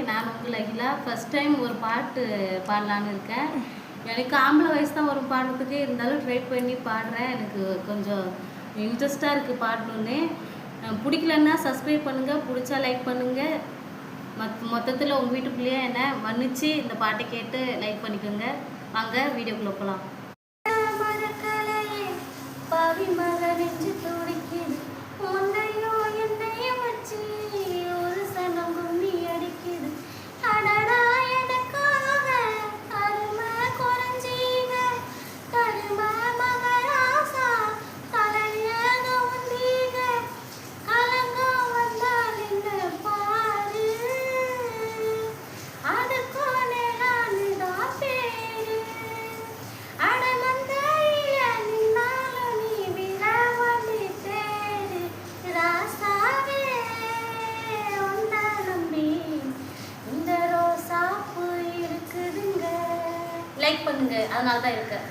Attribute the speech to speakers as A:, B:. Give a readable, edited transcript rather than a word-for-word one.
A: நான் உங்கள் Akila first time ஒரு பாட்டு பாடலான்னு இருக்கேன். எனக்கு ஆம்பளை வயசு தான் வரும் பாடுறதுக்கு, இருந்தாலும் ட்ரை பண்ணி பாடுறேன். எனக்கு கொஞ்சம் இன்ட்ரெஸ்ட்டாக இருக்குது பாடணுன்னு. பிடிக்கலன்னா சப்ஸ்கிரைப் பண்ணுங்கள், பிடிச்சா லைக் பண்ணுங்கள். மொத்தத்தில் உங்கள் வீட்டுக்குள்ளேயே என்ன மன்னிச்சு இந்த பாட்டை கேட்டு லைக் பண்ணிக்கோங்க. வாங்க வீடியோக்குள்ளே போகலாம். லைக் பண்ணுங்க, அதனால தான் இருக்கு.